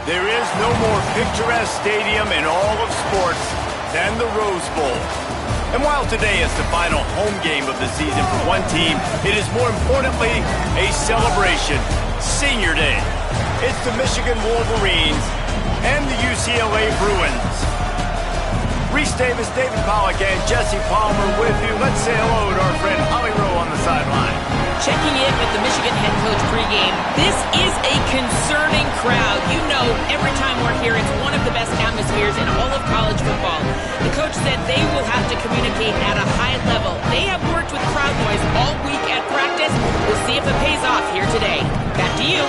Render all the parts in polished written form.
There is no more picturesque stadium in all of sports than the Rose Bowl. And while today is the final home game of the season for one team, it is more importantly a celebration, Senior Day. It's the Michigan Wolverines and the UCLA Bruins. Reese Davis, David Pollack, and Jesse Palmer with you. Let's say hello to our friend Holly Rowe on the sideline. Checking in with the Michigan head coach pregame. This is a concerning crowd. You know, every time we're here, it's one of the best atmospheres in all of college football. The coach said they will have to communicate at a high level. They have worked with crowd noise all week at practice. We'll see if it pays off here today. Back to you.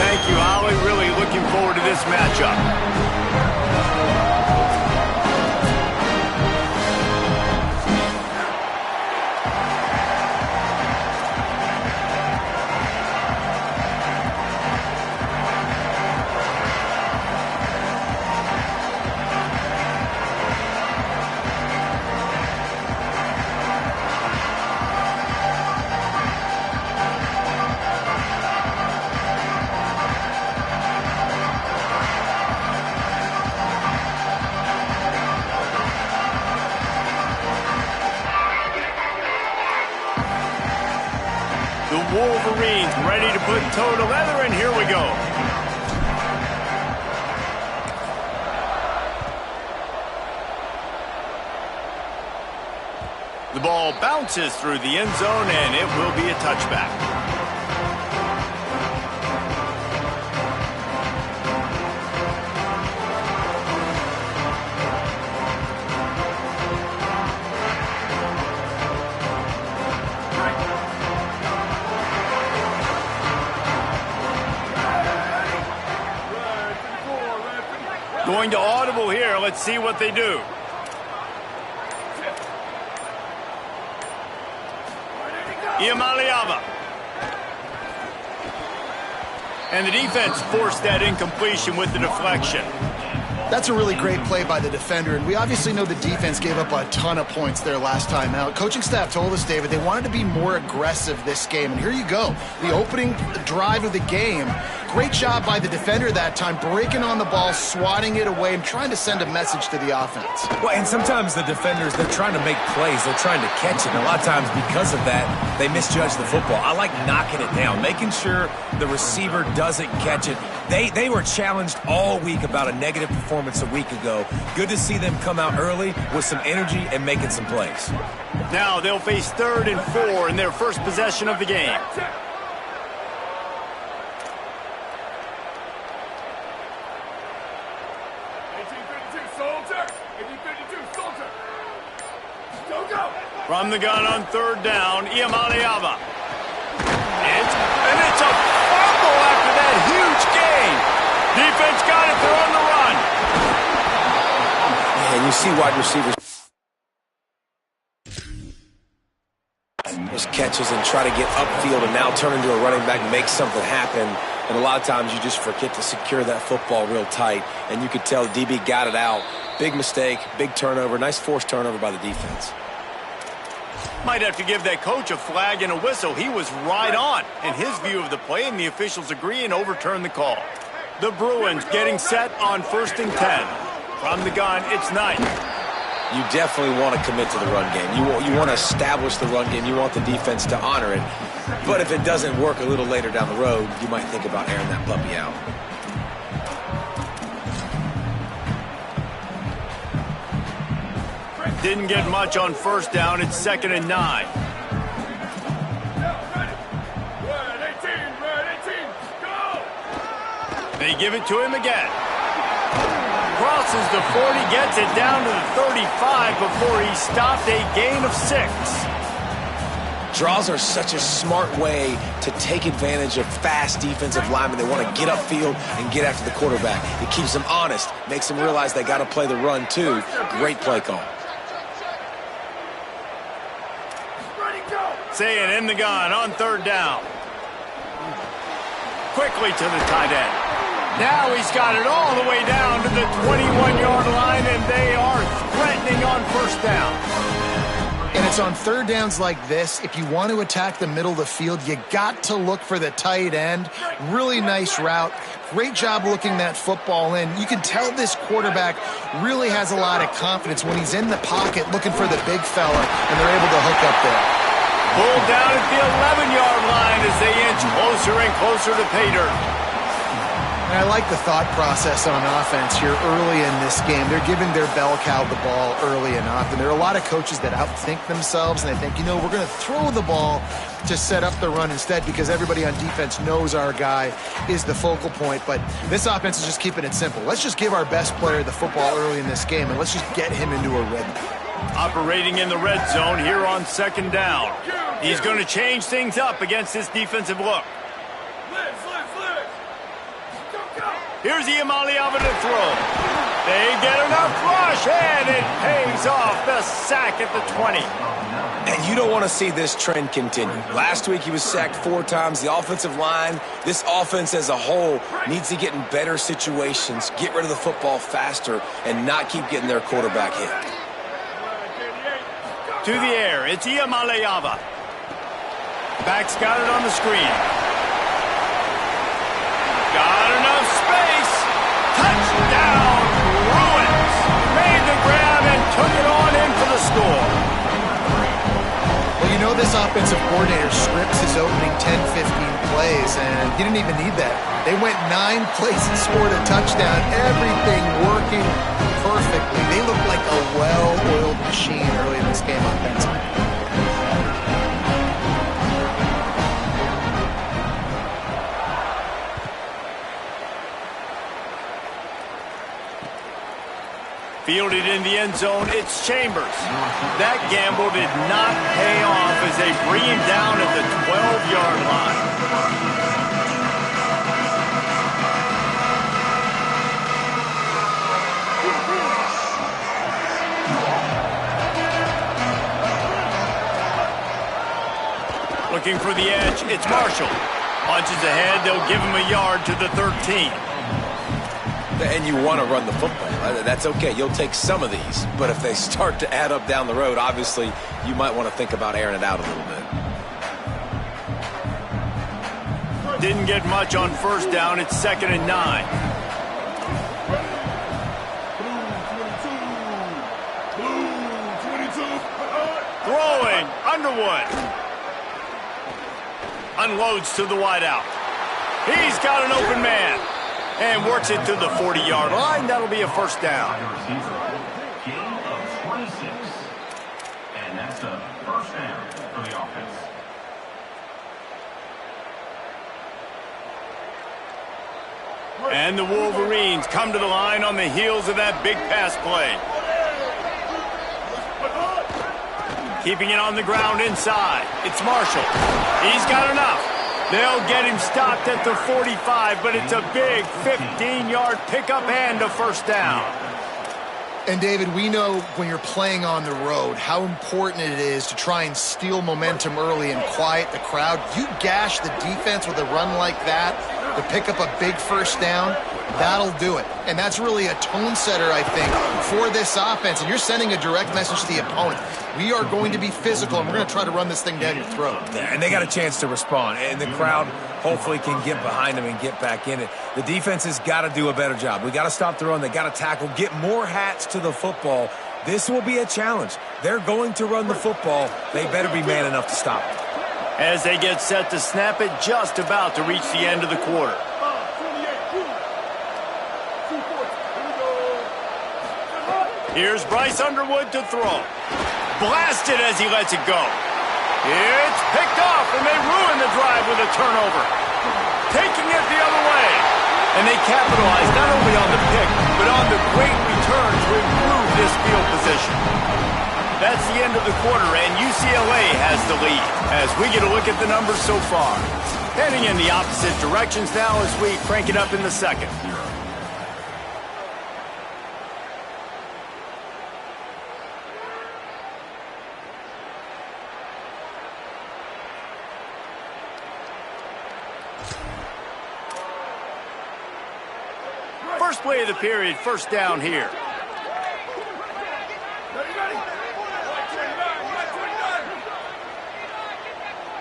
Thank you, Holly. Really looking forward to this matchup. Wolverines ready to put toe to leather, and here we go. The ball bounces through the end zone, and it will be a touchback. Going to audible here. Let's see what they do. Ncaa. And the defense forced that incompletion with the deflection. That's a really great play by the defender, and we obviously know the defense gave up a ton of points there last time out. Coaching staff told us, David, they wanted to be more aggressive this game, and here you go. The opening drive of the game, great job by the defender that time, breaking on the ball, swatting it away, and trying to send a message to the offense. Well, and sometimes the defenders, they're trying to make plays. They're trying to catch it. And a lot of times because of that, they misjudge the football. I like knocking it down, making sure the receiver doesn't catch it. They were challenged all week about a negative performance a week ago. Good to see them come out early with some energy and making some plays. Now they'll face 3rd and 4 in their first possession of the game. From the gun on 3rd down, Ncaa. And it's a fumble after that huge gain. Defense got it. They're on the run. And you see wide receivers those catches and try to get upfield and now turn into a running back, make something happen. And a lot of times you just forget to secure that football real tight. And you could tell DB got it out. Big mistake, big turnover, nice forced turnover by the defense. Might have to give that coach a flag and a whistle. He was right on in his view of the play, and the officials agree and overturn the call. The Bruins getting set on 1st and 10. From the gun, it's Knight. You definitely want to commit to the run game. You want to establish the run game. You want the defense to honor it. But if it doesn't work a little later down the road, you might think about airing that puppy out. Didn't get much on 1st down. It's 2nd and 9. They give it to him again. Crosses the 40, gets it down to the 35 before he stopped a gain of 6. Draws are such a smart way to take advantage of fast defensive linemen. They want to get upfield and get after the quarterback. It keeps them honest, makes them realize they got to play the run too. Great play call. Saying in the gun on 3rd down. Quickly to the tight end. Now he's got it all the way down to the 21-yard line, and they are threatening on 1st down. And it's on third downs like this, if you want to attack the middle of the field, you got to look for the tight end. Really nice route. Great job looking that football in. You can tell this quarterback really has a lot of confidence when he's in the pocket looking for the big fella, and they're able to hook up there. Pulled down at the 11-yard line as they inch closer and closer to pay dirt. And I like the thought process on offense here early in this game. They're giving their bell cow the ball early and often. There are a lot of coaches that outthink themselves, and they think, we're going to throw the ball to set up the run instead because everybody on defense knows our guy is the focal point. But this offense is just keeping it simple. Let's just give our best player the football early in this game, and let's just get him into a rhythm. Operating in the red zone here on second down. He's going to change things up against this defensive look. Here's Ncaa to throw. They get enough rush, and it pays off the sack at the 20. And you don't want to see this trend continue. Last week he was sacked 4 times. The offensive line, this offense as a whole, needs to get in better situations, get rid of the football faster, and not keep getting their quarterback hit. To the air, it's Ncaa. Back's got it on the screen. Got enough space. Touchdown, Bruins. Made the grab and took it on in for the score. Well, this offensive coordinator scripts his opening 10-15 plays, and he didn't even need that. They went 9 plays and scored a touchdown. Everything working perfectly. They looked like a well-oiled machine early in this game offensively. Fielded in the end zone, it's Chambers. That gamble did not pay off as they bring him down at the 12-yard line. Looking for the edge, it's Marshall. Punches ahead, they'll give him a yard to the 13. And you want to run the football. That's okay. You'll take some of these. But if they start to add up down the road, obviously, you might want to think about airing it out a little bit. Didn't get much on first down. It's 2nd and 9. Throwing, Underwood. Unloads to the wideout. He's got an open man. And works it to the 40-yard line. That'll be a first down. Gain of 26. And that's a first down for the offense. And the Wolverines come to the line on the heels of that big pass play. Keeping it on the ground inside. It's Marshall. He's got enough. They'll get him stopped at the 45, but it's a big 15-yard pickup and a first down. And, David, we know when you're playing on the road how important it is to try and steal momentum early and quiet the crowd. You gash the defense with a run like that to pick up a big first down, that'll do it. And that's really a tone setter, I think, for this offense. And you're sending a direct message to the opponent. We are going to be physical, and we're going to try to run this thing down your throat. And they got a chance to respond. And the crowd hopefully can get behind them and get back in it. The defense has got to do a better job. We got to stop the run. They got to tackle, get more hats to the football. This will be a challenge. They're going to run the football. They better be man enough to stop it. As they get set to snap it, just about to reach the end of the quarter. Here's Bryce Underwood to throw. Blasted as he lets it go. It's picked off, and they ruin the drive with a turnover. Taking it the other way. And they capitalize not only on the pick, but on the great return to improve this field position. That's the end of the quarter, and UCLA has the lead as we get a look at the numbers so far. Heading in the opposite directions now as we crank it up in the second. First play of the period, first down here.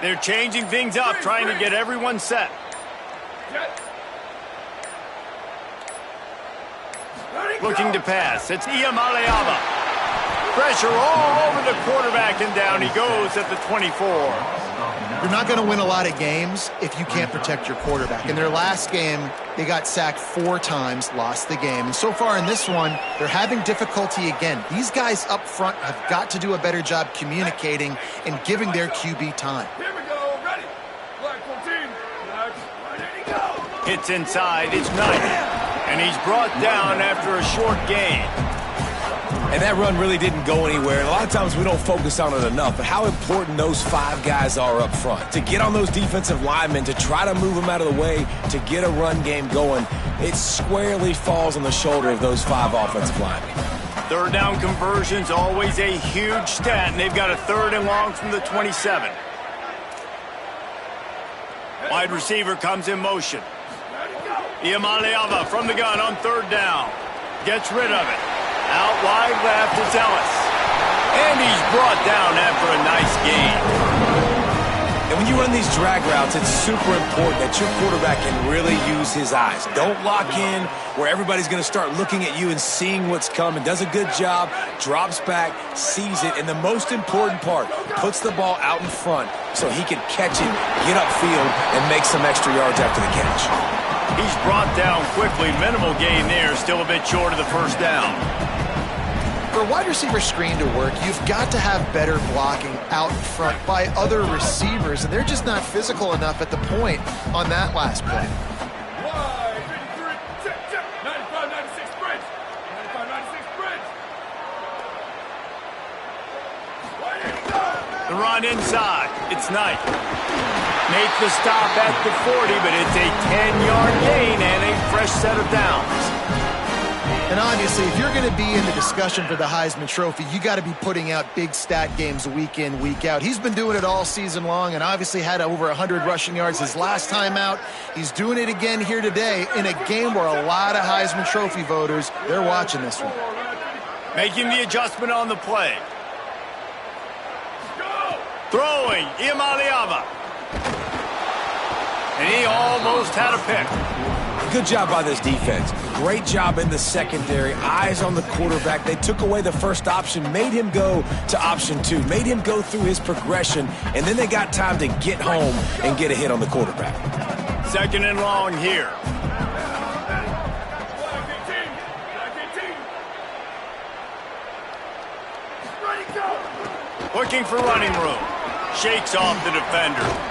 They're changing things up, trying to get everyone set. Looking to pass. It's Ncaa. Pressure all over the quarterback, and down he goes at the 24. You're not going to win a lot of games if you can't protect your quarterback. In their last game, they got sacked 4 times, lost the game. And so far in this one, they're having difficulty again. These guys up front have got to do a better job communicating and giving their QB time. Here we go, ready. Black 14. Black, ready to go. Hits inside, it's Knight. And he's brought down after a short gain. And that run really didn't go anywhere. And a lot of times we don't focus on it enough, but how important those 5 guys are up front. To get on those defensive linemen, to try to move them out of the way, to get a run game going, it squarely falls on the shoulder of those 5 offensive linemen. Third down conversion's always a huge stat, and they've got a 3rd and long from the 27. Wide receiver comes in motion. Ncaa from the gun on 3rd down. Gets rid of it. Out wide left, it's Ellis. And he's brought down after a nice gain. And when you run these drag routes, it's super important that your quarterback can really use his eyes. Don't lock in where everybody's going to start looking at you and seeing what's coming. Does a good job, drops back, sees it, and the most important part, puts the ball out in front so he can catch it, get upfield, and make some extra yards after the catch. He's brought down quickly. Minimal gain there, still a bit short of the 1st down. For a wide receiver screen to work, you've got to have better blocking out in front by other receivers, and they're just not physical enough at the point on that last play. Wide, 53, check. 95, 96 bridge. 95, 96 bridge. Ready to go. The run inside. It's Knight. Make the stop at the 40, but it's a 10-yard gain and a fresh set of downs. And obviously, if you're going to be in the discussion for the Heisman Trophy, you got to be putting out big stat games week in, week out. He's been doing it all season long and obviously had over 100 rushing yards his last time out. He's doing it again here today in a game where a lot of Heisman Trophy voters, they're watching this one. Making the adjustment on the play. Throwing, Ncaa. And he almost had a pick. Good job by this defense. Great job in the secondary. Eyes on the quarterback. They took away the first option, made him go to option 2, made him go through his progression, and then they got time to get home and get a hit on the quarterback. 2nd and long here. Looking for running room. Shakes off the defender.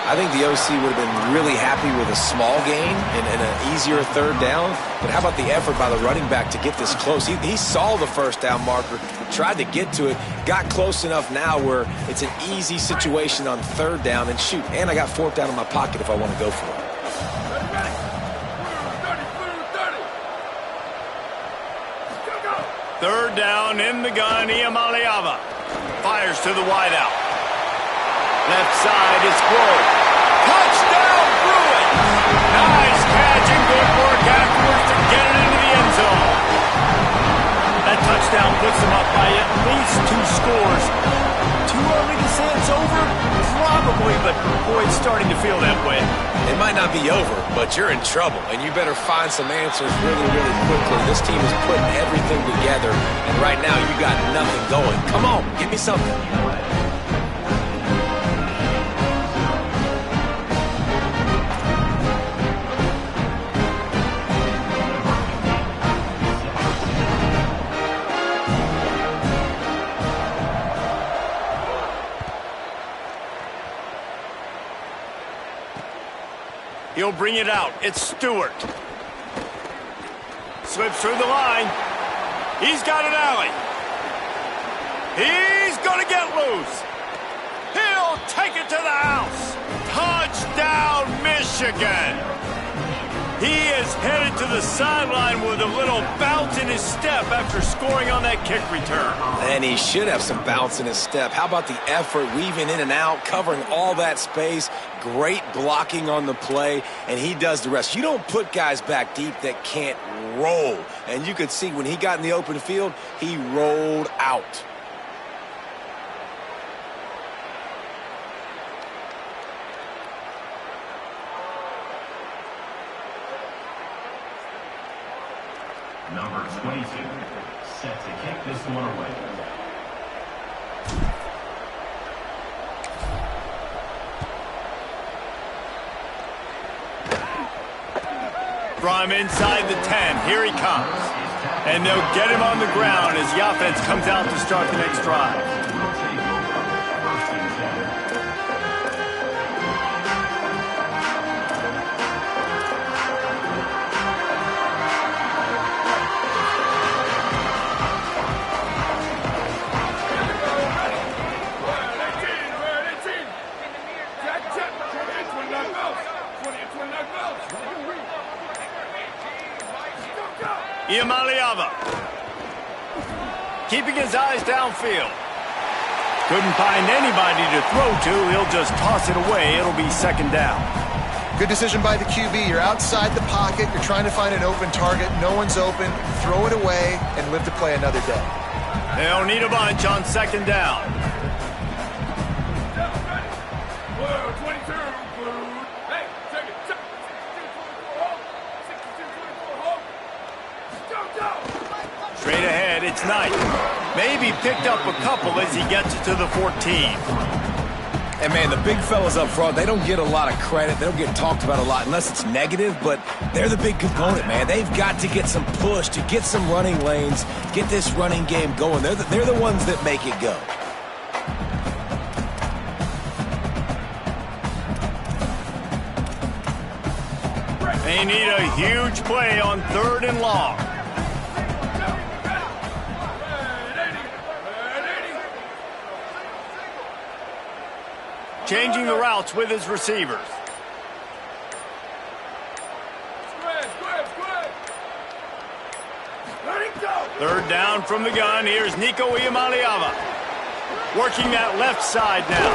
I think the OC would have been really happy with a small gain and an easier 3rd down. But how about the effort by the running back to get this close? He saw the 1st down marker, tried to get to it, got close enough now where it's an easy situation on 3rd down. And shoot, and I got 4th down in my pocket if I want to go for it. 3rd down in the gun, Ncaa. Fires to the wideout. Left side is Floyd. Touchdown, Bruins! Nice catch and good work afterwards to get it into the end zone. That touchdown puts them up by at least 2 scores. Too early to say it's over? Probably, but boy, it's starting to feel that way. It might not be over, but you're in trouble, and you better find some answers really, really quickly. This team is putting everything together, and right now you got nothing going. Come on, give me something. He'll bring it out. It's Stewart. Slips through the line. He's got an alley. He's going to get loose. He'll take it to the house. Touchdown, Michigan. He is headed to the sideline with a little bounce in his step after scoring on that kick return. And he should have some bounce in his step. How about the effort, weaving in and out, covering all that space, great blocking on the play, and he does the rest. You don't put guys back deep that can't roll. And you could see when he got in the open field, he rolled out. Number 22, set to kick this one away. From inside the 10, here he comes. And they'll get him on the ground as the offense comes out to start the next drive. Ncaa, keeping his eyes downfield. Couldn't find anybody to throw to. He'll just toss it away. It'll be second down. Good decision by the QB. You're outside the pocket. You're trying to find an open target. No one's open. Throw it away and live to play another day. They'll need a bunch on second down. Straight ahead, it's Knight. Maybe picked up a couple as he gets it to the 14. And, man, the big fellas up front, they don't get a lot of credit. They don't get talked about a lot unless it's negative, but they're the big component, man. They've got to get some push, to get some running lanes, get this running game going. They're the ones that make it go. They need a huge play on 3rd and long. Changing the routes with his receivers. Third down from the gun. Here's Ncaa. Working that left side now.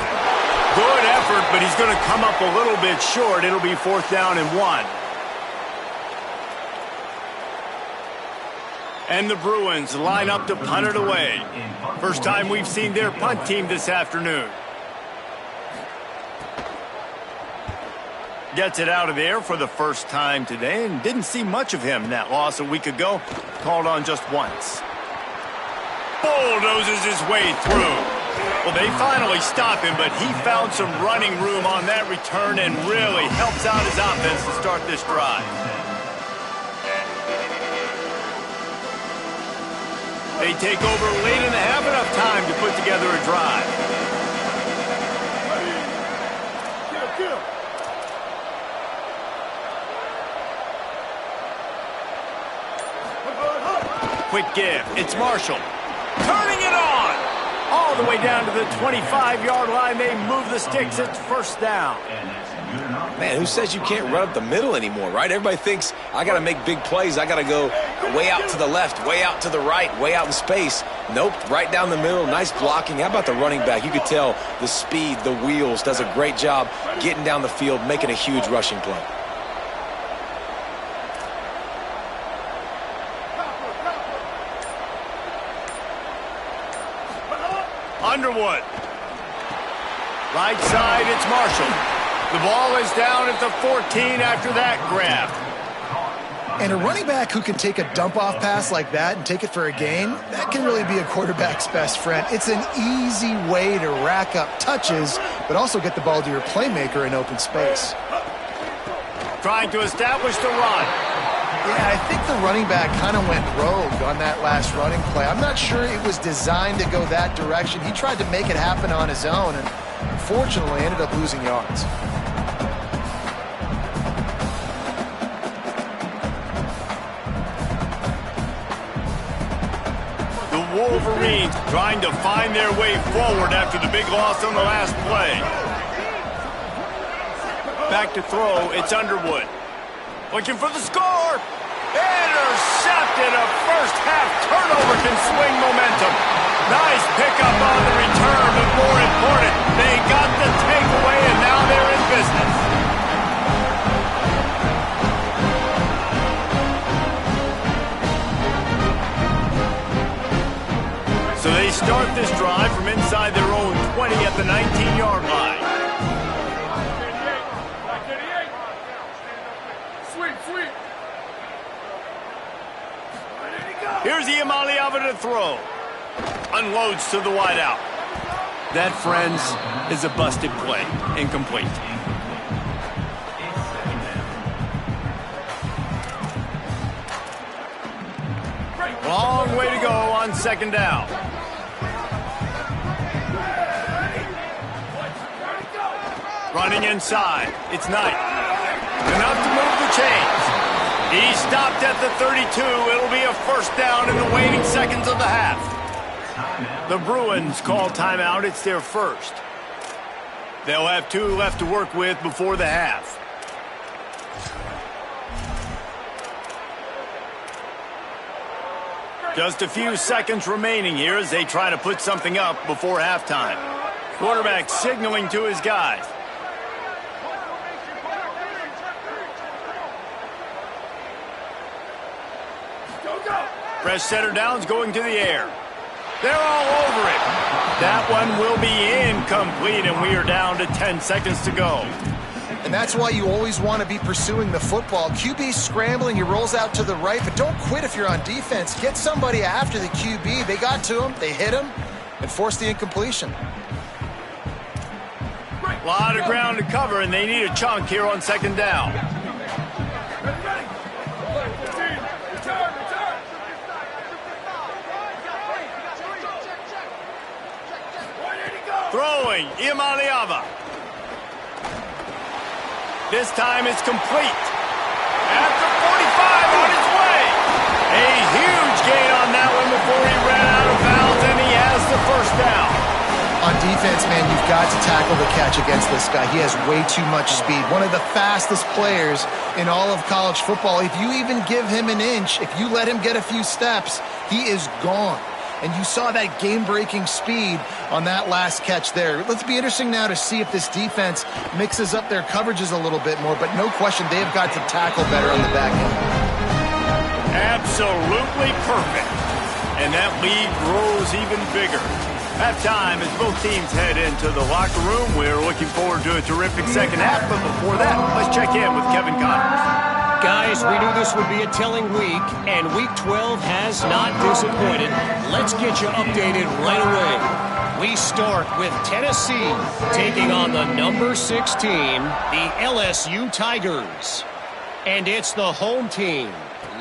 Good effort, but he's going to come up a little bit short. It'll be 4th down and 1. And the Bruins line up to punt it away. First time we've seen their punt team this afternoon. Gets it out of there for the first time today and didn't see much of him. That loss a week ago, called on just once. Bulldozes his way through. Well, they finally stop him, but he found some running room on that return and really helps out his offense to start this drive. They take over late in the half, enough time to put together a drive. Quick give. It's Marshall. Turning it on. All the way down to the 25-yard line. They move the sticks. It's first down. Man, who says you can't run up the middle anymore, right? Everybody thinks, I got to make big plays. I got to go way out to the left, way out to the right, way out in space. Nope, right down the middle. Nice blocking. How about the running back? You could tell the speed, the wheels, does a great job getting down the field, making a huge rushing play. Underwood. Right side, it's Marshall. The ball is down at the 14 after that grab. And a running back who can take a dump-off pass like that and take it for a gain, that can really be a quarterback's best friend. It's an easy way to rack up touches, but also get the ball to your playmaker in open space. Trying to establish the run. Yeah, I think the running back kind of went rogue on that last running play. I'm not sure it was designed to go that direction. He tried to make it happen on his own and unfortunately ended up losing yards. The Wolverines trying to find their way forward after the big loss on the last play. Back to throw, it's Underwood. Looking for the score. Intercepted. A first-half turnover can swing momentum. Nice pickup on the return, but more important, they got the takeaway, and now they're in business. So they start this drive from inside their own 20 at the 19-yard line. Here's Ncaa to throw. Unloads to the wideout. That, friends, is a busted play. Incomplete. Long way to go on second down. Running inside. It's Knight. Enough to move the chains. He stopped at the 32. It'll be a first down in the waning seconds of the half. The Bruins call timeout. It's their first. They'll have 2 left to work with before the half. Just a few seconds remaining here as they try to put something up before halftime. Quarterback signaling to his guys. Fresh center downs going to the air. They're all over it. That one will be incomplete, and we are down to 10 seconds to go. And that's why you always want to be pursuing the football. QB's scrambling, he rolls out to the right, but don't quit if you're on defense. Get somebody after the QB. They got to him, they hit him, and forced the incompletion. A lot of ground to cover, and they need a chunk here on second down. Throwing, Ncaa. This time it's complete. After 45 on his way. A huge gain on that one before he ran out of bounds, and he has the first down. On defense, man, you've got to tackle the catch against this guy. He has way too much speed. One of the fastest players in all of college football. If you even give him an inch, if you let him get a few steps, he is gone. And you saw that game-breaking speed on that last catch there. Let's be interesting now to see if this defense mixes up their coverages a little bit more. But no question, they have got to tackle better on the back end. Absolutely perfect. And that lead grows even bigger. Halftime as both teams head into the locker room. We're looking forward to a terrific second half. But before that, let's check in with Kevin Connors. Guys, we knew this would be a telling week, and Week 12 has not disappointed. Let's get you updated right away. We start with Tennessee taking on the number 6 team, the LSU Tigers. And it's the home team,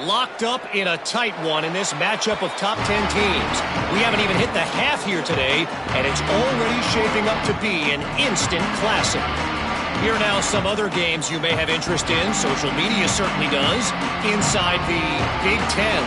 locked up in a tight one in this matchup of top 10 teams. We haven't even hit the half here today, and it's already shaping up to be an instant classic. Here are now some other games you may have interest in. Social media certainly does. Inside the Big Ten.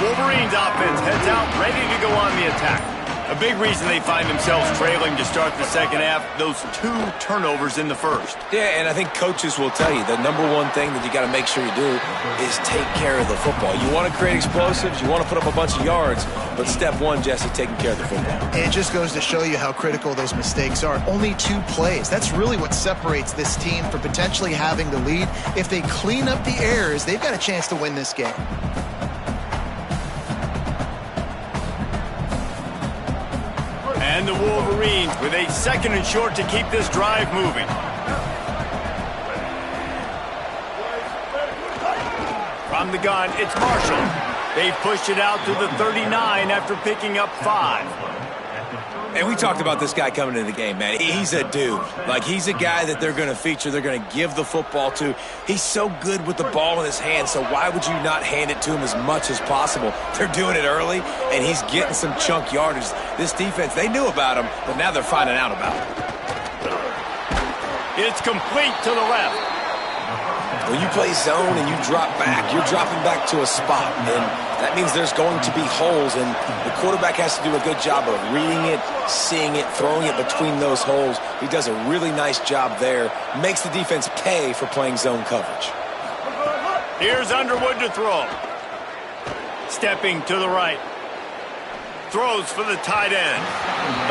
Wolverines offense heads out, ready to go on the attack. A big reason they find themselves trailing to start the second half, those 2 turnovers in the first. Yeah, and I think coaches will tell you the number one thing that you got to make sure you do is take care of the football. You want to create explosives, you want to put up a bunch of yards, but step one, Jesse, taking care of the football. It just goes to show you how critical those mistakes are. Only 2 plays. That's really what separates this team from potentially having the lead. If they clean up the errors, they've got a chance to win this game. And the Wolverines with a 2nd and short to keep this drive moving. From the gun, it's Marshall. They've pushed it out to the 39 after picking up 5. And we talked about this guy coming into the game, man. He's a dude. Like, he's a guy that they're going to feature, they're going to give the football to. He's so good with the ball in his hand, so why would you not hand it to him as much as possible? They're doing it early, and he's getting some chunk yardage. This defense, they knew about him, but now they're finding out about him. It's complete to the left. When you play zone and you drop back, you're dropping back to a spot, and that means there's going to be holes, and the quarterback has to do a good job of reading it, seeing it, throwing it between those holes. He does a really nice job there. Makes the defense pay for playing zone coverage. Here's Underwood to throw. Stepping to the right. Throws for the tight end.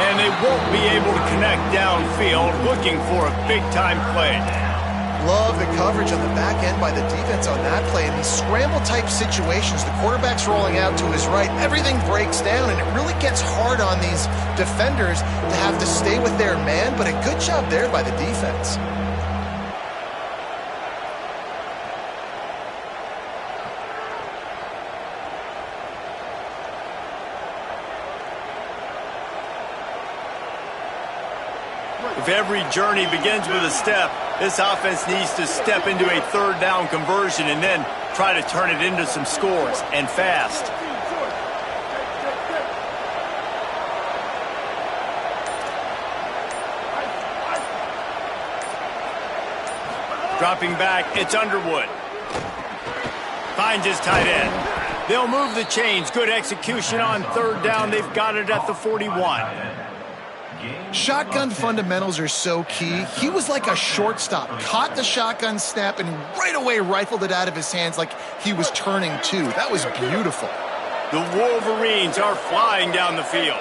And they won't be able to connect downfield, looking for a big-time play. Love the coverage on the back end by the defense on that play. In these scramble-type situations, the quarterback's rolling out to his right. Everything breaks down, and it really gets hard on these defenders to have to stay with their man, but a good job there by the defense. If every journey begins with a step, this offense needs to step into a third down conversion and then try to turn it into some scores, and fast. Dropping back, it's Underwood. Finds his tight end. They'll move the chains. Good execution on third down. They've got it at the 41. Shotgun fundamentals are so key. He was like a shortstop, caught the shotgun snap, and right away rifled it out of his hands like he was turning two. That was beautiful. The Wolverines are flying down the field.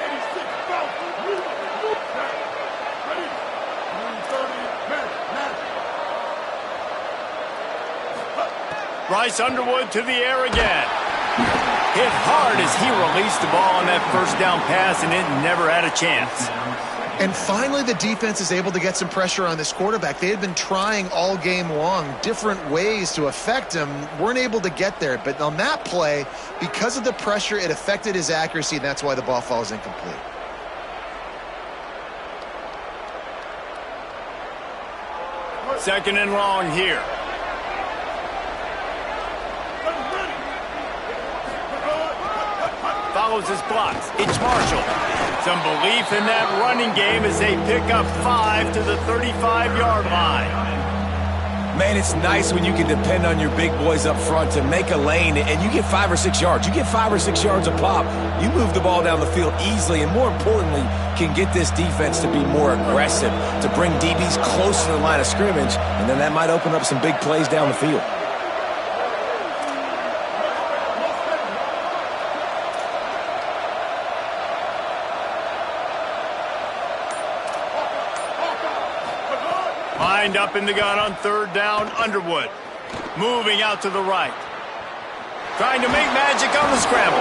Bryce Underwood to the air again. Hit hard as he released the ball on that first down pass, and it never had a chance. And finally, the defense is able to get some pressure on this quarterback. They had been trying all game long different ways to affect him, weren't able to get there. But on that play, because of the pressure, it affected his accuracy, and that's why the ball falls incomplete. Second and long here. Follows his blocks. It's Marshall. Some belief in that running game as they pick up 5 to the 35-yard line. Man, it's nice when you can depend on your big boys up front to make a lane, and you get 5 or 6 yards. You get 5 or 6 yards a pop. You move the ball down the field easily, and more importantly, can get this defense to be more aggressive, to bring DBs close to the line of scrimmage, and then that might open up some big plays down the field. Lined up in the gun on third down, Underwood. Moving out to the right. Trying to make magic on the scramble.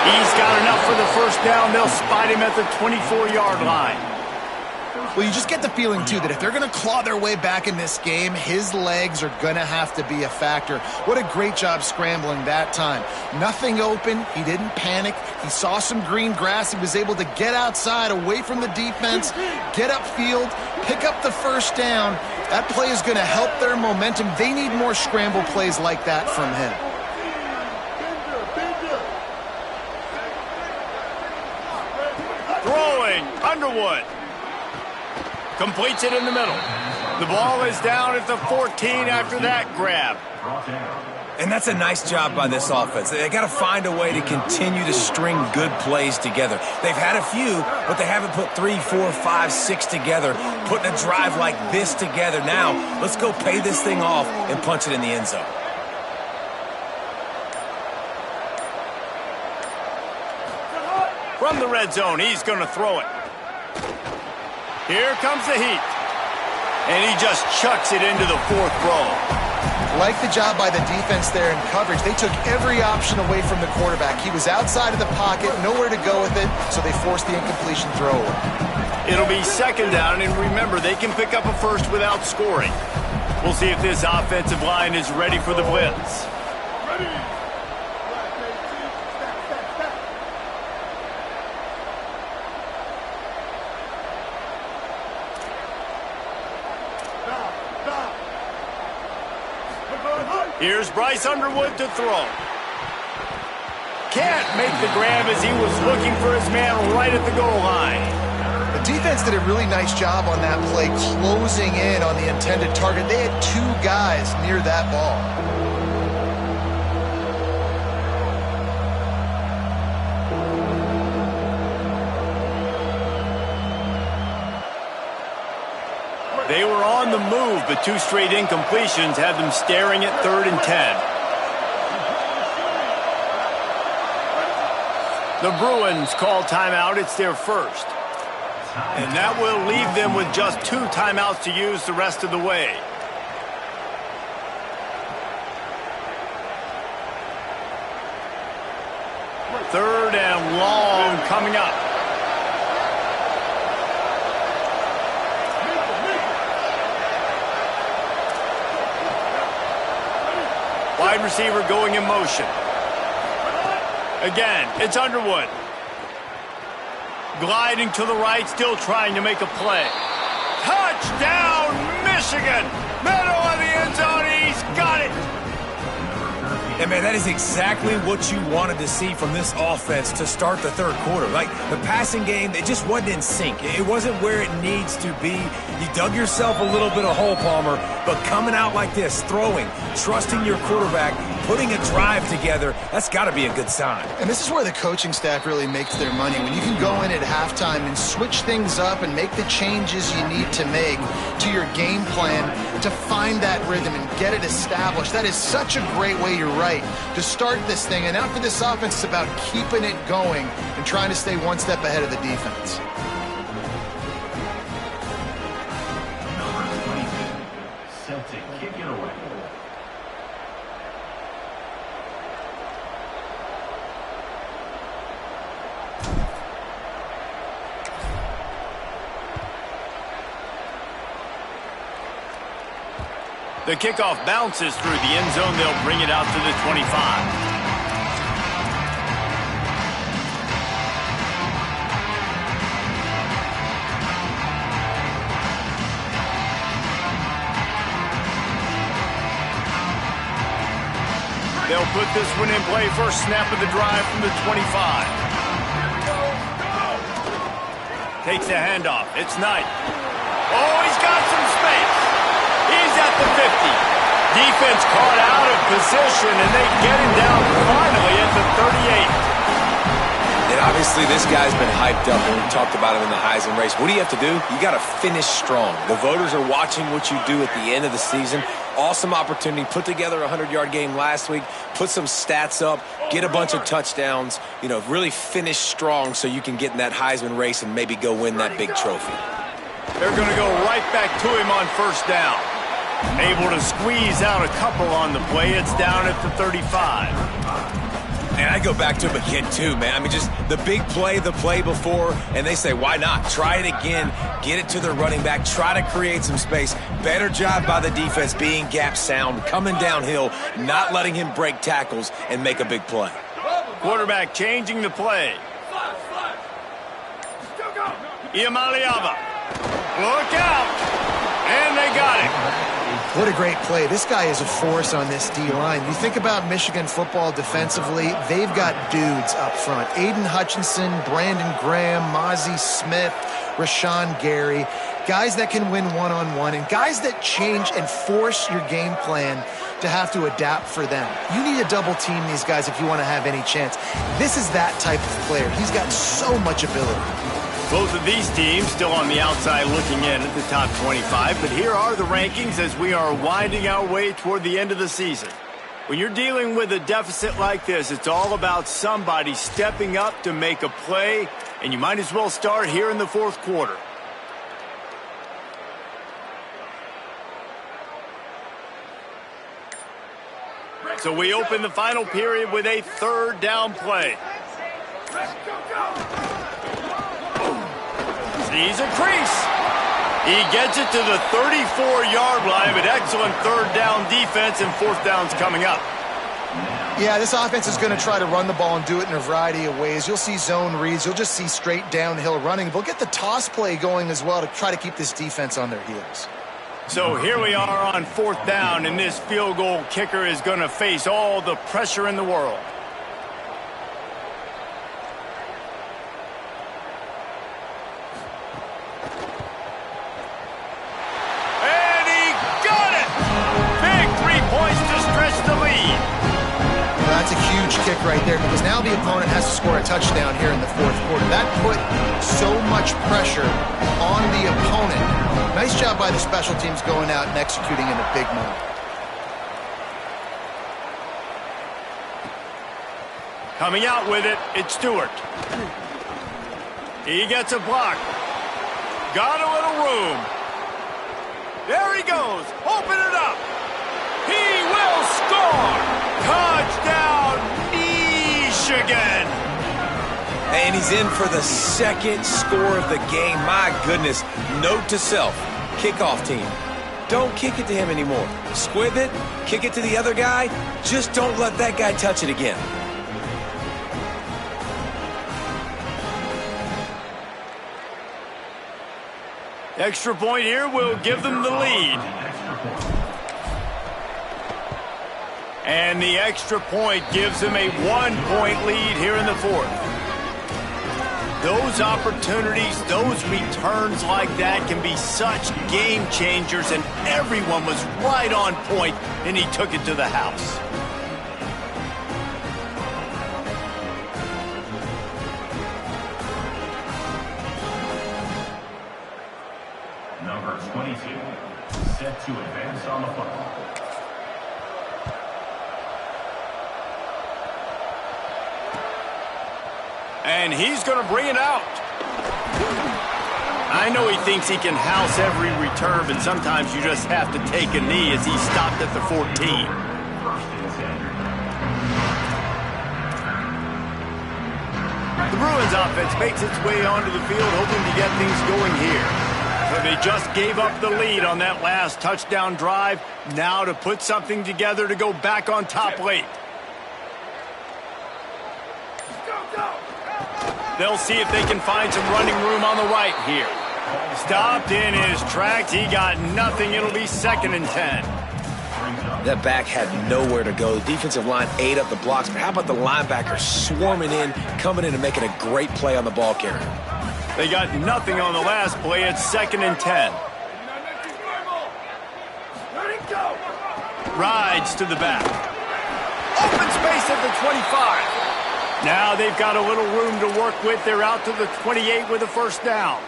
He's got enough for the first down. They'll spot him at the 24-yard line. Well, you just get the feeling, too, that if they're going to claw their way back in this game, his legs are going to have to be a factor. What a great job scrambling that time. Nothing open. He didn't panic. He saw some green grass. He was able to get outside, away from the defense, get upfield, pick up the first down. That play is going to help their momentum. They need more scramble plays like that from him. Throwing, Underwood. Completes it in the middle. The ball is down at the 14 after that grab. And that's a nice job by this offense. They got to find a way to continue to string good plays together. They've had a few, but they haven't put 3, 4, 5, 6 together, putting a drive like this together. Now, let's go pay this thing off and punch it in the end zone. From the red zone, he's going to throw it. Here comes the heat. And he just chucks it into the fourth row. Like the job by the defense there in coverage. They took every option away from the quarterback. He was outside of the pocket, nowhere to go with it, so they forced the incompletion throw away. It'll be second down, and remember, they can pick up a first without scoring. We'll see if this offensive line is ready for the blitz. Here's Bryce Underwood to throw. Can't make the grab as he was looking for his man right at the goal line. The defense did a really nice job on that play, closing in on the intended target. They had 2 guys near that ball. They were on the move, but 2 straight incompletions had them staring at 3rd and 10. The Bruins call timeout. It's their first. And that will leave them with just 2 timeouts to use the rest of the way. 3rd and long coming up. Wide receiver going in motion. Again, it's Underwood. Gliding to the right, still trying to make a play. Touchdown, Michigan! Middle of the end zone, he's got it! And, man, that is exactly what you wanted to see from this offense to start the 3rd quarter. Like, the passing game, it just wasn't in sync. It wasn't where it needs to be. You dug yourself a little bit of hole, Palmer, but coming out like this, throwing, trusting your quarterback, putting a drive together, that's got to be a good sign. And this is where the coaching staff really makes their money. When you can go in at halftime and switch things up and make the changes you need to make to your game plan to find that rhythm and get it established. That is such a great way, you're right, to start this thing. And now for this offense, it's about keeping it going and trying to stay one step ahead of the defense. Number 22, set to kick it away. The kickoff bounces through the end zone. They'll bring it out to the 25. They'll put this one in play. First snap of the drive from the 25. Takes the handoff. It's Knight. Oh, he's got some space. He's at the 50. Defense caught out of position, and they get him down finally at the 38. And obviously this guy's been hyped up, and we talked about him in the Heisman race. What do you have to do? You got to finish strong. The voters are watching what you do at the end of the season. Awesome opportunity. Put together a 100-yard game last week. Put some stats up. Get a bunch of touchdowns. You know, really finish strong so you can get in that Heisman race and maybe go win that big trophy. They're going to go right back to him on first down. Able to squeeze out a couple on the play. It's down at the 35. And I go back to him again, too, man. I mean, just the big play, the play before, and they say, why not? Try it again. Get it to the running back. Try to create some space. Better job by the defense being gap sound, coming downhill, not letting him break tackles and make a big play. Quarterback changing the play. Iamaleava. Look out. And they got it. What a great play. This guy is a force on this D-line. You think about Michigan football defensively, they've got dudes up front. Aiden Hutchinson, Brandon Graham, Mozzie Smith, Rashawn Gary. Guys that can win one-on-one and guys that change and force your game plan to have to adapt for them. You need to double team these guys if you want to have any chance. This is that type of player. He's got so much ability. Both of these teams still on the outside looking in at the top 25, but here are the rankings as we are winding our way toward the end of the season. When you're dealing with a deficit like this, it's all about somebody stepping up to make a play, and you might as well start here in the fourth quarter. So we open the final period with a third down play. Sees a crease. He gets it to the 34-yard line, but excellent third down defense, and fourth down's coming up. Yeah, this offense is going to try to run the ball and do it in a variety of ways. You'll see zone reads. You'll just see straight downhill running. They'll get the toss play going as well to try to keep this defense on their heels. So here we are on fourth down, and this field goal kicker is going to face all the pressure in the world. And he got it! Big 3 points to stretch the lead. Well, that's a huge kick right there because now the opponent has to score a touchdown here in the fourth quarter. That put so much pressure on the opponent. Nice job by the special teams going out and executing in a big moment. Coming out with it, it's Stewart. He gets a block. Got a little room. There he goes. Open it up. He will score. Touchdown, Michigan. And he's in for the second score of the game. My goodness. Note to self, kickoff team. Don't kick it to him anymore. Squib it, kick it to the other guy. Just don't let that guy touch it again. Extra point here will give them the lead. And the extra point gives them a 1-point lead here in the fourth. Those opportunities, those returns like that can be such game changers, and everyone was right on point, and he took it to the house. Number 22, set to advance on the football. And he's going to bring it out. I know he thinks he can house every return, but sometimes you just have to take a knee as he stopped at the 14. The Bruins offense makes its way onto the field, hoping to get things going here. So they just gave up the lead on that last touchdown drive. Now to put something together to go back on top late. They'll see if they can find some running room on the right here. Stopped in his tracks. He got nothing. It'll be 2nd and 10. That back had nowhere to go. The defensive line ate up the blocks, but how about the linebacker swarming in, coming in and making a great play on the ball carrier? They got nothing on the last play. It's 2nd and 10. Rides to the back. Open space at the 25. Now they've got a little room to work with. They're out to the 28 with a first down.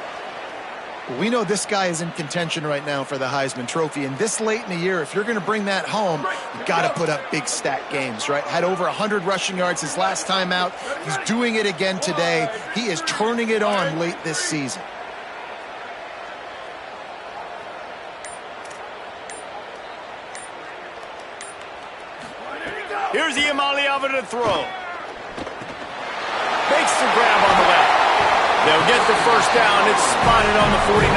We know this guy is in contention right now for the Heisman Trophy, and this late in the year, if you're going to bring that home, you've got to put up big stat games, right? Had over 100 rushing yards his last time out. He's doing it again today. He is turning it on late this season. Here's Ncaa to throw. Makes the grab on the left. They'll get the first down. It's spotted on the 49.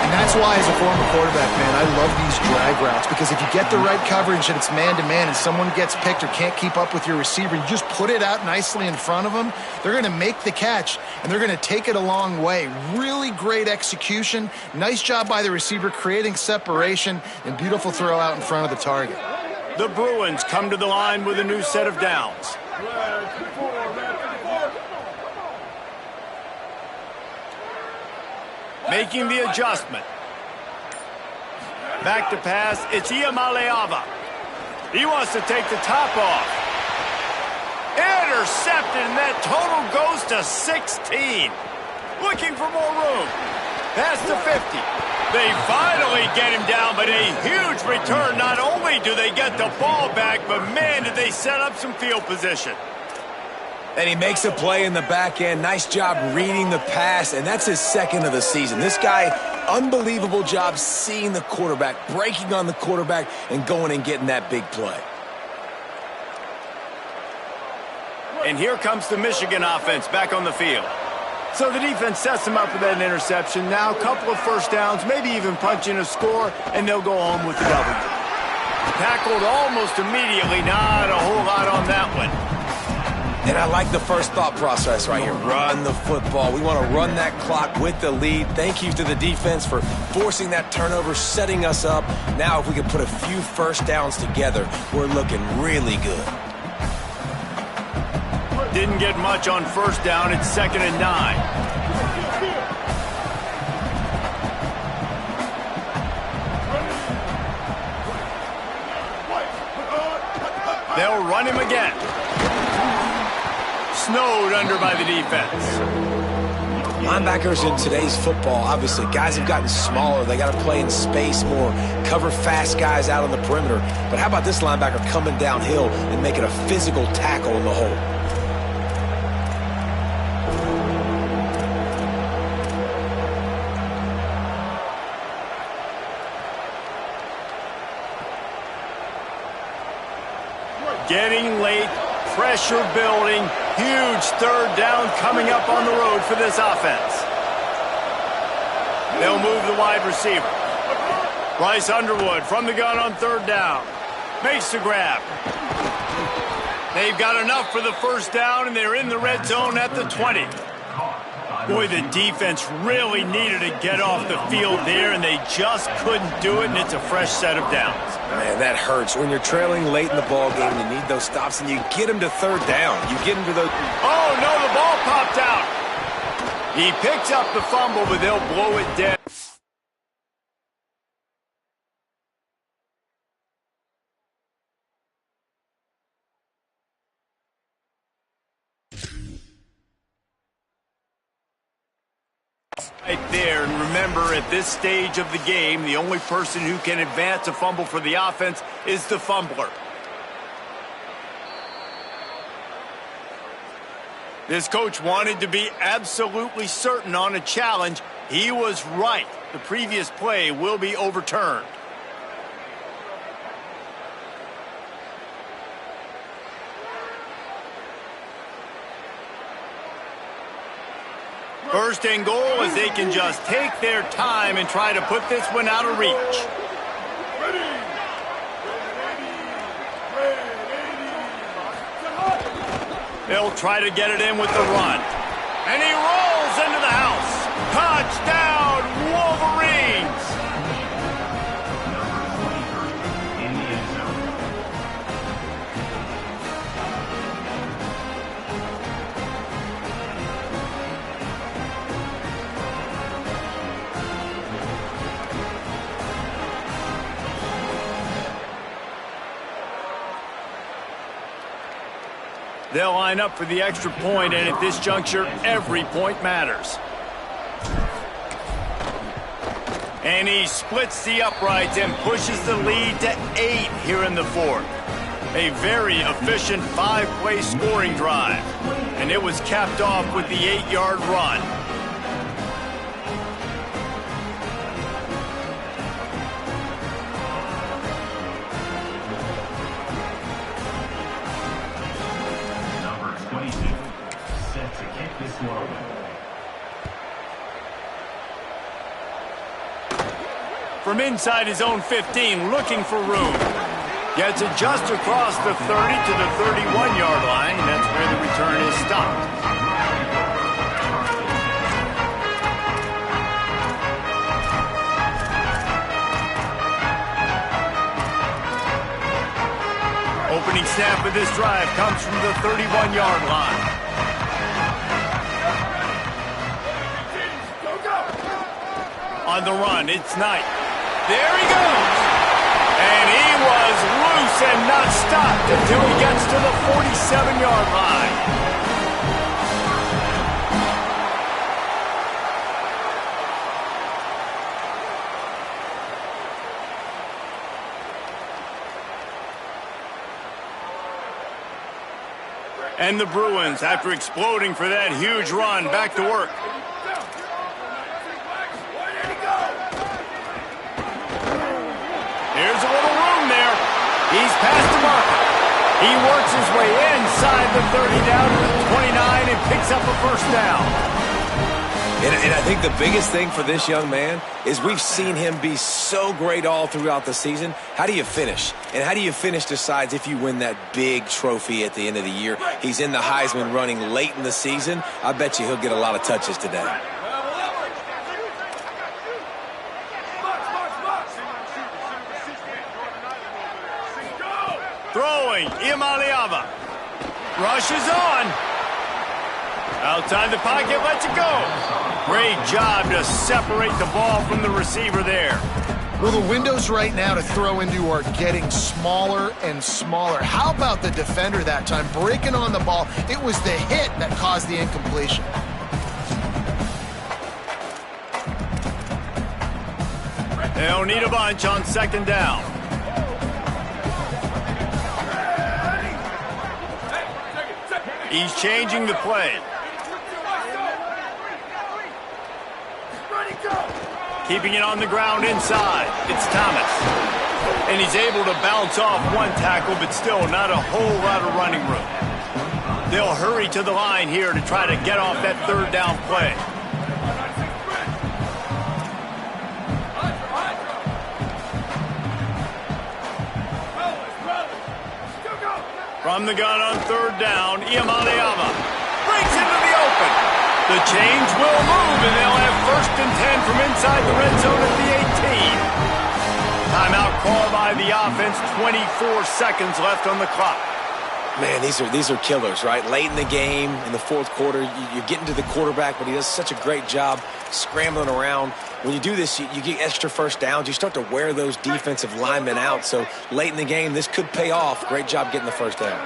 And that's why, as a former quarterback, man, I love these drag routes, because if you get the right coverage and it's man-to-man and someone gets picked or can't keep up with your receiver, you just put it out nicely in front of them. They're going to make the catch, and they're going to take it a long way. Really great execution. Nice job by the receiver creating separation, and beautiful throw out in front of the target. The Bruins come to the line with a new set of downs. Making the adjustment. Back to pass. It's Ncaa. He wants to take the top off. Intercepted, and that total goes to 16. Looking for more room. Past the 50. They finally get him down, but a huge return. Not only do they get the ball back, but man, did they set up some field position. And he makes a play in the back end. Nice job reading the pass, and that's his 2nd of the season. This guy, unbelievable job seeing the quarterback, breaking on the quarterback, and going and getting that big play. And here comes the Michigan offense back on the field. So the defense sets them up for that interception. Now a couple of first downs, maybe even punch in a score, and they'll go home with the W. Tackled almost immediately. Not a whole lot on that one. And I like the first thought process right here. Run the football. We want to run that clock with the lead. Thank you to the defense for forcing that turnover, setting us up. Now if we can put a few first downs together, we're looking really good. Didn't get much on first down. It's 2nd and 9. They'll run him again. Snowed under by the defense. Linebackers in today's football, obviously, guys have gotten smaller. They got to play in space more, cover fast guys out on the perimeter. But how about this linebacker coming downhill and making a physical tackle in the hole? Getting late, pressure building. Huge third down coming up on the road for this offense. They'll move the wide receiver. Bryce Underwood from the gun on third down. Makes the grab. They've got enough for the first down, and they're in the red zone at the 20. Boy, the defense really needed to get off the field there, and they just couldn't do it, and it's a fresh set of downs. Man, that hurts. When you're trailing late in the ball game, you need those stops, and you get them to third down. You get them to those... Oh, no, the ball popped out. He picks up the fumble, but they'll blow it dead. Right there, and remember, at this stage of the game, the only person who can advance a fumble for the offense is the fumbler. This coach wanted to be absolutely certain on a challenge. He was right. The previous play will be overturned. First and goal as they can just take their time and try to put this one out of reach. They'll try to get it in with the run. And he rolls into the house. Touchdown, Wolverines! In the end zone. They'll line up for the extra point, and at this juncture, every point matters. And he splits the uprights and pushes the lead to 8 here in the fourth. A very efficient 5-play scoring drive. And it was capped off with the 8-yard run. From inside his own 15, looking for room. Gets it just across the 30 to the 31-yard line, and that's where the return is stopped. Opening snap of this drive comes from the 31-yard line. On the run, it's Knight. There he goes! And he was loose and not stopped until he gets to the 47-yard line. And the Bruins, after exploding for that huge run, back to work. There's a little room there. He's past the marker. He works his way inside the 30 down to the 29 and picks up a first down. And I think the biggest thing for this young man is we've seen him be so great all throughout the season. How do you finish? And how do you finish decides if you win that big trophy at the end of the year. He's in the Heisman running late in the season. I bet you he'll get a lot of touches today. Throwing, Imaliava. Rushes on. Outside the pocket, lets it go. Great job to separate the ball from the receiver there. Well, the windows right now to throw into are getting smaller and smaller. How about the defender that time breaking on the ball? It was the hit that caused the incompletion. They'll need a bunch on second down. He's changing the play. Keeping it on the ground inside. It's Thomas. And he's able to bounce off one tackle, but still not a whole lot of running room. They'll hurry to the line here to try to get off that third down play. From the gun on third down, Ncaa breaks into the open. The change will move, and they'll have 1st and 10 from inside the red zone at the 18. Timeout called by the offense, 24 seconds left on the clock. Man, these are killers, right? Late in the game, in the 4th quarter, you're getting to the quarterback, but he does such a great job scrambling around. When you do this, you get extra 1st downs. You start to wear those defensive linemen out. So late in the game, this could pay off. Great job getting the 1st down.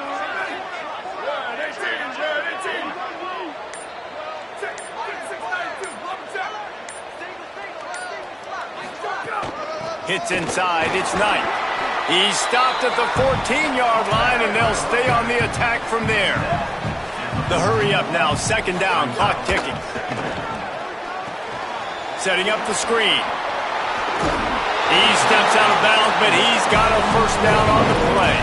Hits inside, it's Knight. He's stopped at the 14-yard line, and they'll stay on the attack from there. The hurry up now, 2nd down, clock ticking. Setting up the screen. He steps out of bounds, but he's got a 1st down on the play.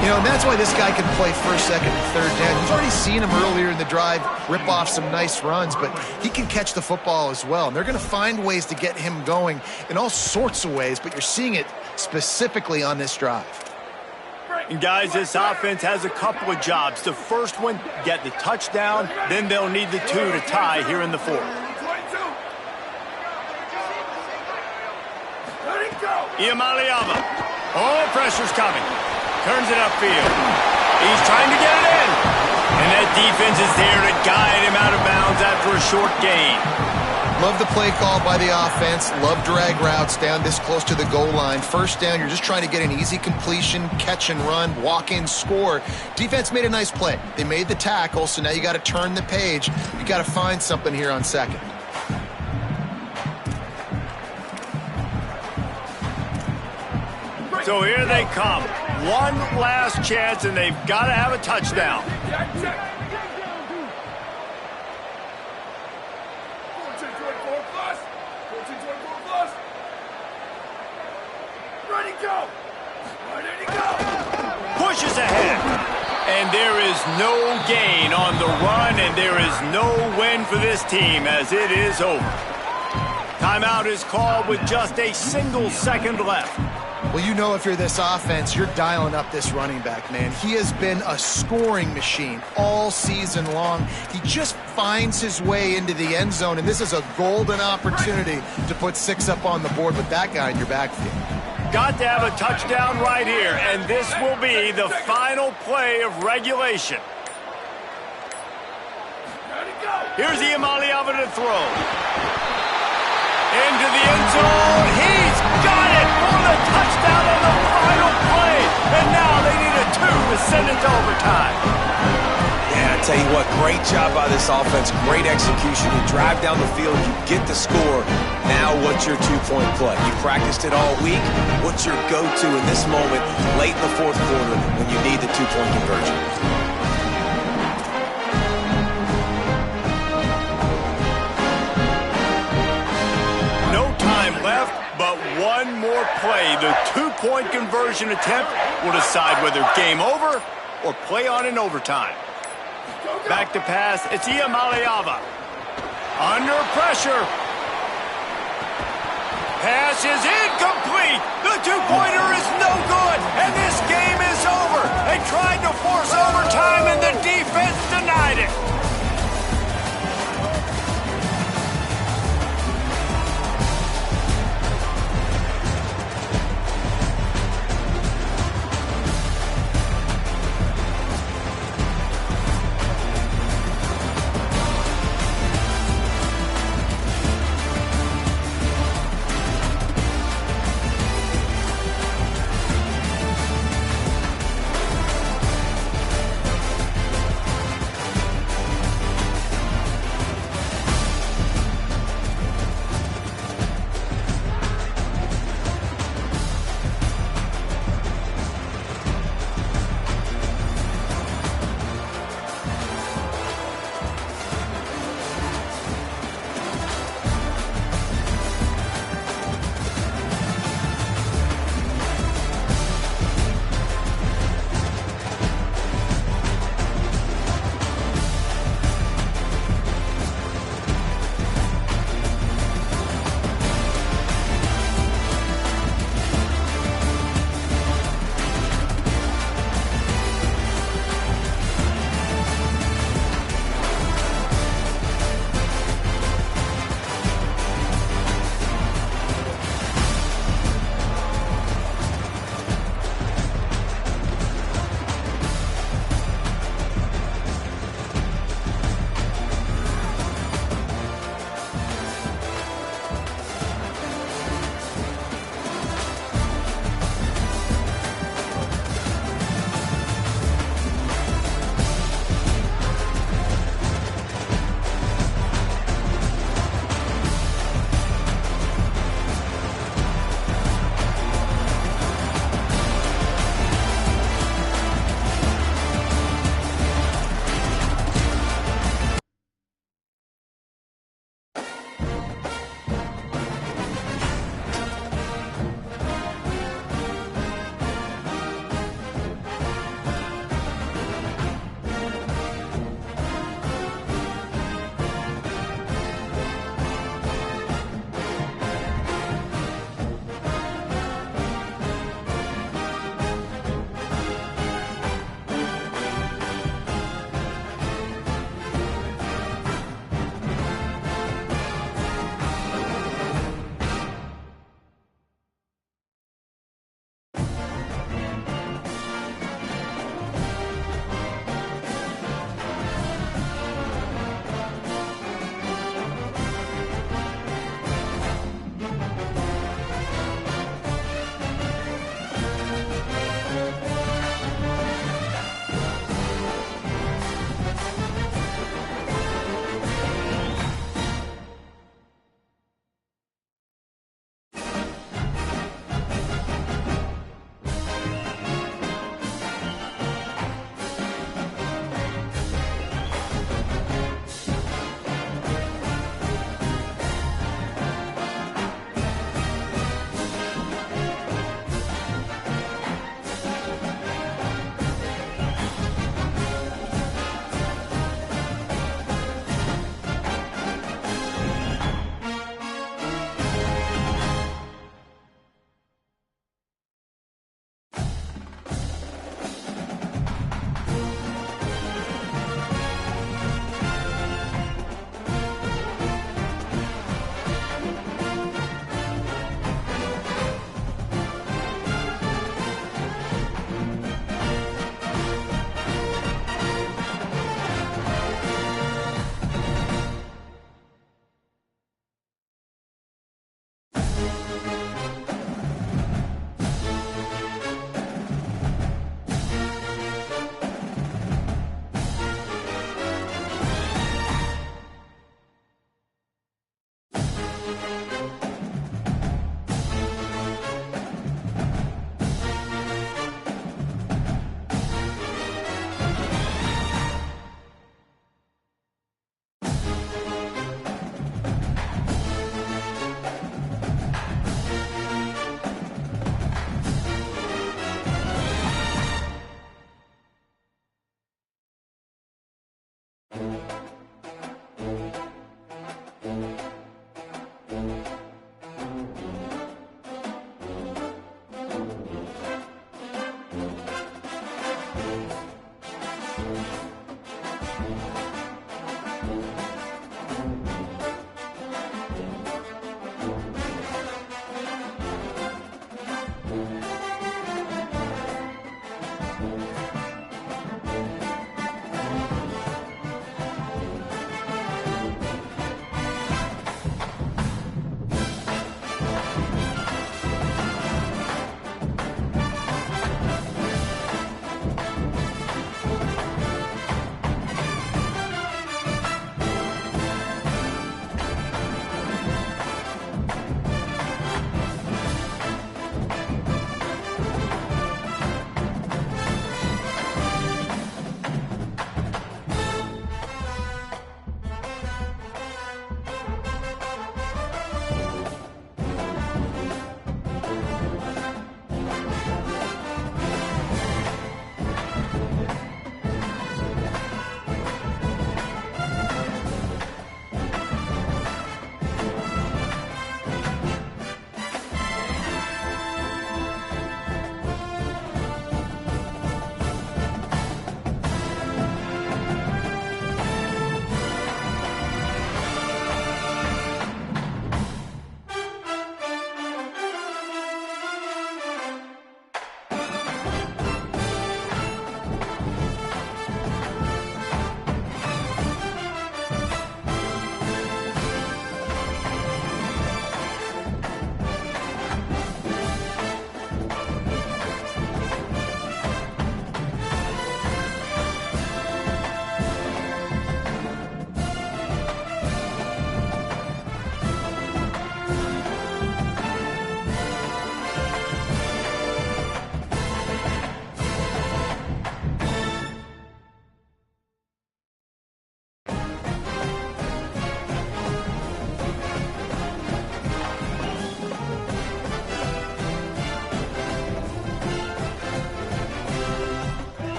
You know, and that's why this guy can play 1st, 2nd, and 3rd down. You've already seen him earlier in the drive rip off some nice runs, but he can catch the football as well. And they're going to find ways to get him going in all sorts of ways, but you're seeing it specifically on this drive. And guys, this offense has a couple of jobs. The first one, get the touchdown, then they'll need the 2 to tie here in the 4th. Ncaa. Oh, pressure's coming. Turns it upfield. He's trying to get it in. And that defense is there to guide him out of bounds after a short gain. Love the play call by the offense. Love drag routes down this close to the goal line. 1st down, you're just trying to get an easy completion, catch and run, walk in, score. Defense made a nice play. They made the tackle, so now you got to turn the page. You got to find something here on 2nd. So here they come. One last chance, and they've got to have a touchdown. Pushes ahead. And there is no gain on the run, and there is no win for this team as it is over. Timeout is called with just a single second left. Well, you know if you're this offense, you're dialing up this running back, man. He has been a scoring machine all season long. He just finds his way into the end zone, and this is a golden opportunity to put 6 up on the board with that guy in your backfield. Got to have a touchdown right here, and this will be the final play of regulation. Here's Ncaa to throw. Into the end zone. He's got it for the touchdown on the final play. And now they need a 2 to send it to overtime. Yeah, I tell you what, great job by this offense. Great execution. You drive down the field, you get the score. Now what's your 2-point play? You practiced it all week. What's your go-to in this moment late in the 4th quarter when you need the 2-point conversion? Left, but one more play. The 2-point conversion attempt will decide whether game over or play on in overtime. Back to pass. It's Ncaa. Under pressure. Pass is incomplete. The 2-pointer is no good, and this game is over. They tried to force overtime, and the defense denied it.